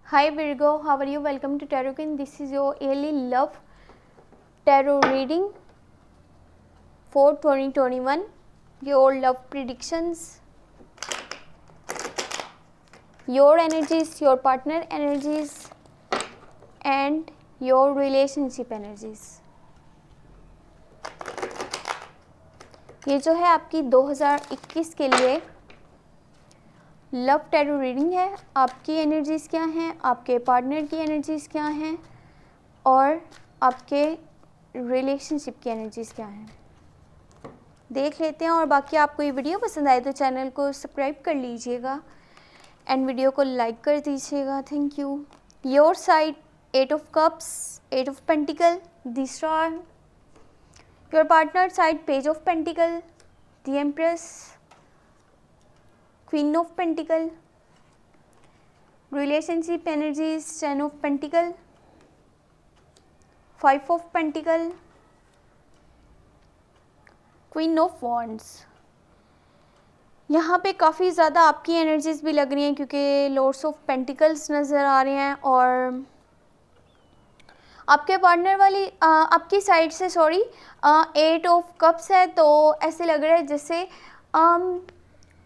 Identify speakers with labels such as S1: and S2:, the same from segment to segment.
S1: Hi Virgo, how are you? Welcome to Tarot King. This is your yearly love tarot reading for 2021. Your love predictions, your energies, your partner energies and your relationship energies. ये जो है आपकी 2021 के लिए love tarot reading है। आपकी energies क्या हैं, आपके पार्टनर की एनर्जीज़ क्या हैं और आपके रिलेशनशिप की एनर्जीज़ क्या हैं, देख लेते हैं। और बाकी आपको ये वीडियो पसंद आए तो चैनल को सब्सक्राइब कर लीजिएगा एंड वीडियो को लाइक कर दीजिएगा। Thank you. Your side 8 of cups, 8 of pentacle, the star. Your partner side page of pentacle, the empress, Queen of Pentacle. Relationship energies 10 of Pentacle, 5 of Pentacle, Queen of Wands. यहाँ पे काफ़ी ज़्यादा आपकी energies भी लग रही हैं क्योंकि लॉर्ड्स ऑफ पेंटिकल्स नज़र आ रहे हैं और आपके पार्टनर वाली आपकी साइड से 8 ऑफ कप्स है। तो ऐसे लग रहा है जैसे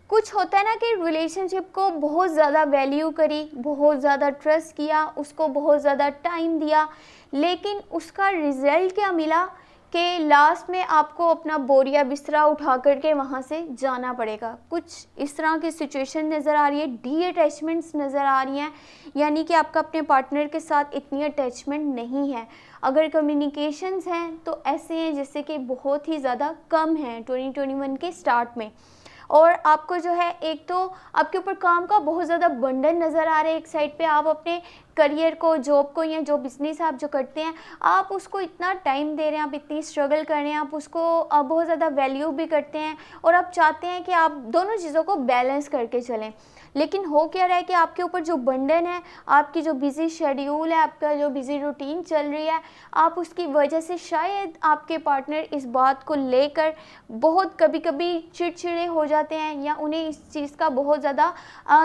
S1: कुछ होता है ना कि रिलेशनशिप को बहुत ज़्यादा वैल्यू करी, बहुत ज़्यादा ट्रस्ट किया, उसको बहुत ज़्यादा टाइम दिया, लेकिन उसका रिज़ल्ट क्या मिला कि लास्ट में आपको अपना बोरिया बिस्तरा उठा करके वहाँ से जाना पड़ेगा। कुछ इस तरह की सिचुएशन नज़र आ रही है, डी अटैचमेंट्स नज़र आ रही हैं, यानी कि आपका अपने पार्टनर के साथ इतनी अटैचमेंट नहीं है। अगर कम्युनिकेशंस हैं तो ऐसे हैं जैसे कि बहुत ही ज़्यादा कम हैं 2021 के स्टार्ट में। और आपको जो है एक तो आपके ऊपर काम का बहुत ज़्यादा बंडन नज़र आ रहा है। एक साइड पे आप अपने करियर को, जॉब को या जो बिज़नेस आप जो करते हैं आप उसको इतना टाइम दे रहे हैं, आप इतनी स्ट्रगल कर रहे हैं, आप उसको बहुत ज़्यादा वैल्यू भी करते हैं और आप चाहते हैं कि आप दोनों चीज़ों को बैलेंस करके चलें। लेकिन हो क्या रहा है कि आपके ऊपर जो बंडन है, आपकी जो बिज़ी शेड्यूल है, आपका जो बिज़ी रूटीन चल रही है, आप उसकी वजह से शायद आपके पार्टनर इस बात को लेकर बहुत कभी कभी चिड़चिड़े हो जाते हैं या उन्हें इस चीज़ का बहुत ज़्यादा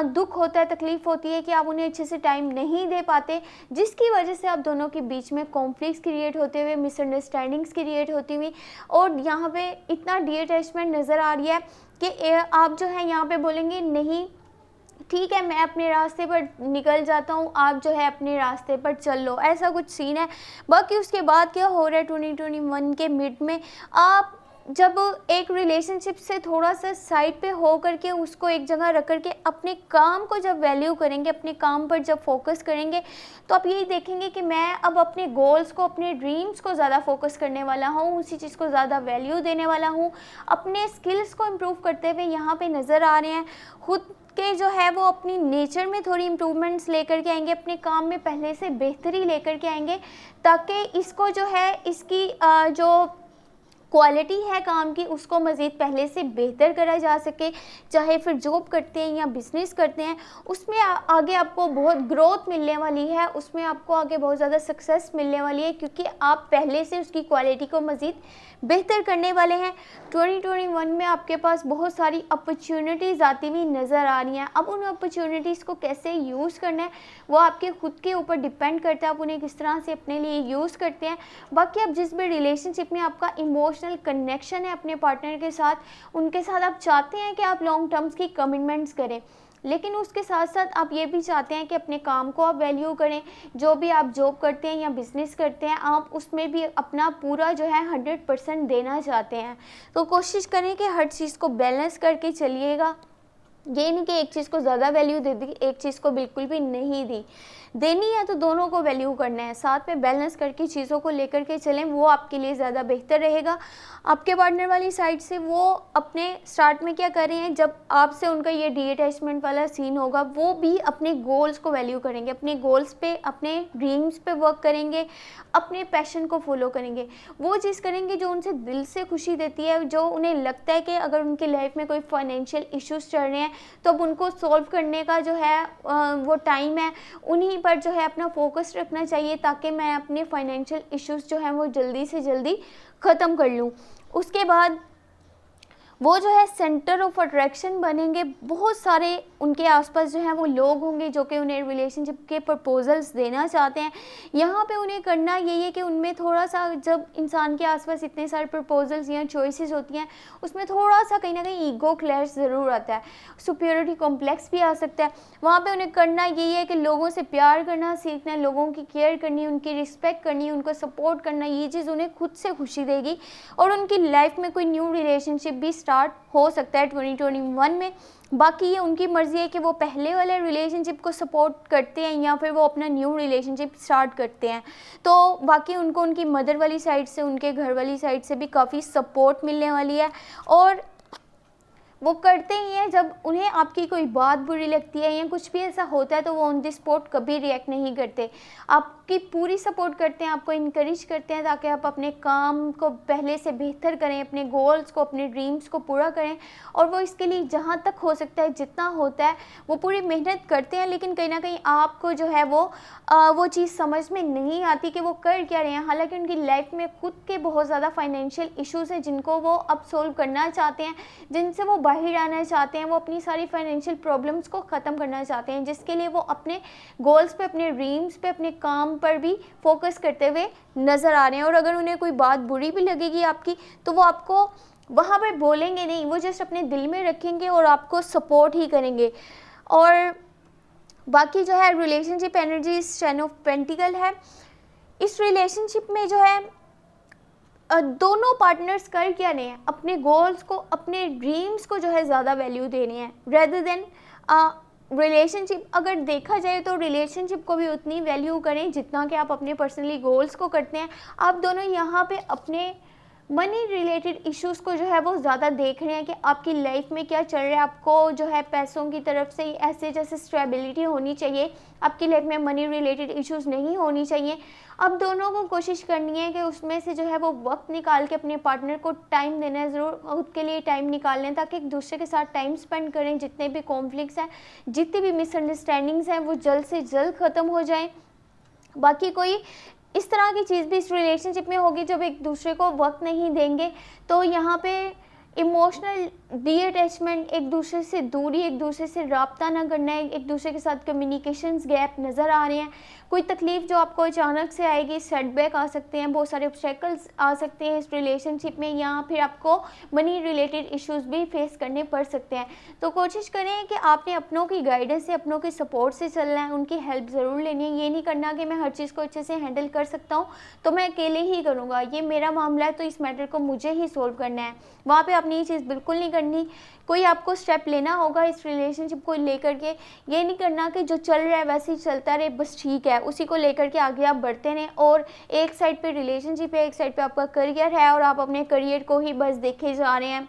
S1: दुख होता है, तकलीफ़ होती है कि आप उन्हें अच्छे से टाइम नहीं दे पाते, जिसकी वजह से आप दोनों के बीच में कॉन्फ्लिक्ट्स क्रिएट होते हुए, मिसअंडरस्टैंडिंग्स क्रिएट होती हुई और यहाँ पे इतना डी अटैचमेंट नज़र आ रही है कि आप जो है यहाँ पे बोलेंगे नहीं ठीक है मैं अपने रास्ते पर निकल जाता हूँ, आप जो है अपने रास्ते पर चल लो, ऐसा कुछ सीन है। बाकी उसके बाद क्या हो रहा है 2021 के मिड में, आप जब एक रिलेशनशिप से थोड़ा सा साइड पे हो करके उसको एक जगह रख करके अपने काम को जब वैल्यू करेंगे, अपने काम पर जब फोकस करेंगे तो आप यही देखेंगे कि मैं अब अपने गोल्स को, अपने ड्रीम्स को ज़्यादा फोकस करने वाला हूँ, उसी चीज़ को ज़्यादा वैल्यू देने वाला हूँ, अपने स्किल्स को इम्प्रूव करते हुए यहाँ पे नज़र आ रहे हैं। खुद के जो है वो अपनी नेचर में थोड़ी इम्प्रूवमेंट्स लेकर के आएंगे, अपने काम में पहले से बेहतरी लेकर के आएंगे ताकि इसको जो है इसकी जो क्वालिटी है काम की उसको मज़ीद पहले से बेहतर करा जा सके। चाहे फिर जॉब करते हैं या बिज़नेस करते हैं, उसमें आगे आपको बहुत ग्रोथ मिलने वाली है, उसमें आपको आगे बहुत ज़्यादा सक्सेस मिलने वाली है क्योंकि आप पहले से उसकी क्वालिटी को मज़ीद बेहतर करने वाले हैं। 2021 में आपके पास बहुत सारी अपॉर्चुनिटीज़ आती हुई नज़र आ रही हैं। अब उन अपॉर्चुनिटीज़ को कैसे यूज़ करना है वो आपके खुद के ऊपर डिपेंड करता है, आप उन्हें किस तरह से अपने लिए यूज़ करते हैं। बाकी आप जिस भी रिलेशनशिप में आपका इमोशनल कनेक्शन है अपने पार्टनर के साथ, उनके साथ आप चाहते हैं कि आप लॉन्ग टर्म्स की कमिटमेंट्स करें, लेकिन उसके साथ साथ आप ये भी चाहते हैं कि अपने काम को आप वैल्यू करें। जो भी आप जॉब करते हैं या बिज़नेस करते हैं आप उसमें भी अपना पूरा जो है 100% देना चाहते हैं। तो कोशिश करें कि हर चीज़ को बैलेंस करके चलिएगा। ये नहीं कि एक चीज़ को ज़्यादा वैल्यू दे दी, एक चीज़ को बिल्कुल भी नहीं दी। देनी है तो दोनों को वैल्यू करना है, साथ में बैलेंस करके चीज़ों को लेकर के चलें, वो आपके लिए ज़्यादा बेहतर रहेगा। आपके पार्टनर वाली साइड से वो अपने स्टार्ट में क्या कर रहे हैं, जब आपसे उनका ये डी अटैचमेंट वाला सीन होगा वो भी अपने गोल्स को वैल्यू करेंगे, अपने गोल्स पे, अपने ड्रीम्स पे वर्क करेंगे, अपने पैशन को फॉलो करेंगे, वो चीज़ करेंगे जो उनसे दिल से खुशी देती है, जो उन्हें लगता है कि अगर उनकी लाइफ में कोई फाइनेंशियल इश्यूज चल रहे हैं तो अब उनको सॉल्व करने का जो है वो टाइम है, उन्हीं पर जो है अपना फोकस रखना चाहिए ताकि मैं अपने फाइनेंशियल इश्यूज जो हैं वो जल्दी से जल्दी ख़त्म कर लूँ। उसके बाद वो जो है सेंटर ऑफ अट्रैक्शन बनेंगे। बहुत सारे उनके आसपास जो है वो लोग होंगे जो कि उन्हें रिलेशनशिप के प्रपोजल्स देना चाहते हैं। यहाँ पे उन्हें करना यही है कि उनमें थोड़ा सा, जब इंसान के आसपास इतने सारे प्रपोजल्स या चॉइसेस होती हैं, उसमें थोड़ा सा कहीं ना कहीं ईगो क्लैश ज़रूर आता है, सुपीरियरिटी कॉम्प्लेक्स भी आ सकता है। वहाँ पे उन्हें करना यही है कि लोगों से प्यार करना सीखना है, लोगों की केयर करनी, उनकी रिस्पेक्ट करनी, उनको सपोर्ट करना। ये चीज़ उन्हें खुद से खुशी देगी और उनकी लाइफ में कोई न्यू रिलेशनशिप भी स्टार्ट हो सकता है 2021 में। बाकी ये उनकी मर्ज़ी है कि वो पहले वाले रिलेशनशिप को सपोर्ट करते हैं या फिर वो अपना न्यू रिलेशनशिप स्टार्ट करते हैं। तो बाकी उनको उनकी मदर वाली साइड से, उनके घर वाली साइड से भी काफ़ी सपोर्ट मिलने वाली है। और वो करते ही हैं, जब उन्हें आपकी कोई बात बुरी लगती है या कुछ भी ऐसा होता है तो वो ऑन द स्पॉट कभी रिएक्ट नहीं करते, आपकी पूरी सपोर्ट करते हैं, आपको इनकरेज करते हैं ताकि आप अपने काम को पहले से बेहतर करें, अपने गोल्स को, अपने ड्रीम्स को पूरा करें। और वो इसके लिए जहाँ तक हो सकता है, जितना होता है, वो पूरी मेहनत करते हैं। लेकिन कहीं ना कहीं आपको जो है वो चीज़ समझ में नहीं आती कि वो कर क्या रहे हैं। हालांकि उनकी लाइफ में खुद के बहुत ज़्यादा फाइनेंशियल इश्यूज़ हैं जिनको वो अब सोल्व करना चाहते हैं, जिनसे वो बाहर आना चाहते हैं। वो अपनी सारी फाइनेंशियल प्रॉब्लम्स को ख़त्म करना चाहते हैं, जिसके लिए वो अपने गोल्स पे, अपने ड्रीम्स पे, अपने काम पर भी फोकस करते हुए नज़र आ रहे हैं। और अगर उन्हें कोई बात बुरी भी लगेगी आपकी, तो वो आपको वहाँ पर बोलेंगे नहीं, वो जस्ट अपने दिल में रखेंगे और आपको सपोर्ट ही करेंगे। और बाकी जो है रिलेशनशिप एनर्जी 10 ऑफ पेंटिकल है। इस रिलेशनशिप में जो है दोनों पार्टनर्स कर क्या रहे हैं, अपने गोल्स को, अपने ड्रीम्स को जो है ज़्यादा वैल्यू दे रहे हैं रेदर देन रिलेशनशिप। अगर देखा जाए तो रिलेशनशिप को भी उतनी वैल्यू करें जितना कि आप अपने पर्सनली गोल्स को करते हैं। आप दोनों यहाँ पे अपने मनी रिलेटेड इश्यूज़ को जो है वो ज़्यादा देख रहे हैं कि आपकी लाइफ में क्या चल रहा है। आपको जो है पैसों की तरफ से ऐसे जैसे स्टेबिलिटी होनी चाहिए, आपकी लाइफ में मनी रिलेटेड इश्यूज़ नहीं होनी चाहिए। अब दोनों को कोशिश करनी है कि उसमें से जो है वो वक्त निकाल के अपने पार्टनर को टाइम देना है, ज़रूर खुद के लिए टाइम निकाल लें ताकि एक दूसरे के साथ टाइम स्पेंड करें। जितने भी कॉन्फ्लिक्ट्स हैं, जितनी भी मिसअंडरस्टैंडिंग्स हैं, वो जल्द से जल्द ख़त्म हो जाएं। बाकी कोई इस तरह की चीज़ भी इस रिलेशनशिप में होगी जब एक दूसरे को वक्त नहीं देंगे, तो यहाँ पे इमोशनल डीअटैचमेंट, एक दूसरे से दूरी, एक दूसरे से रब्ता ना करना है, एक दूसरे के साथ कम्युनिकेशंस गैप नज़र आ रहे हैं। कोई तकलीफ़ जो आपको अचानक से आएगी, सेटबैक आ सकते हैं, बहुत सारे ऑब्स्टेकल्स आ सकते हैं इस रिलेशनशिप में, या फिर आपको मनी रिलेटेड इश्यूज़ भी फेस करने पड़ सकते हैं। तो कोशिश करें कि आपने अपनों की गाइडेंस से, अपनों के सपोर्ट से चलना है, उनकी हेल्प ज़रूर लेनी है। ये नहीं करना कि मैं हर चीज़ को अच्छे से हैंडल कर सकता हूँ तो मैं अकेले ही करूँगा, ये मेरा मामला है तो इस मैटर को मुझे ही सोल्व करना है। वहाँ पे आपने ये चीज़ बिल्कुल नहीं करनी। कोई आपको स्टेप लेना होगा इस रिलेशनशिप को लेकर के, ये नहीं करना कि जो चल रहा है वैसे ही चलता रहे, बस ठीक है, उसी को लेकर के आगे आप बढ़ते रहें। और एक साइड पे रिलेशनशिप है, एक साइड पे आपका करियर है और आप अपने करियर को ही बस देखे जा रहे हैं,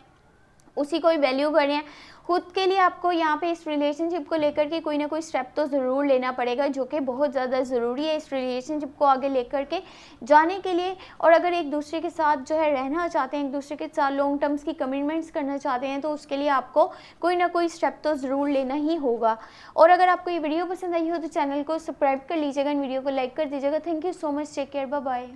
S1: उसी को ही वैल्यू कर रहे हैं। खुद के लिए आपको यहाँ पे इस रिलेशनशिप को लेकर के कोई ना कोई स्टेप तो ज़रूर लेना पड़ेगा, जो कि बहुत ज़्यादा ज़रूरी है इस रिलेशनशिप को आगे लेकर के जाने के लिए। और अगर एक दूसरे के साथ जो है रहना चाहते हैं, एक दूसरे के साथ लॉन्ग टर्म्स की कमिटमेंट्स करना चाहते हैं, तो उसके लिए आपको कोई ना कोई स्टेप तो ज़रूर लेना ही होगा। और अगर आपको ये वीडियो पसंद आई हो तो चैनल को सब्सक्राइब कर लीजिएगा, वीडियो को लाइक कर दीजिएगा। Thank you so much, take care, bye bye.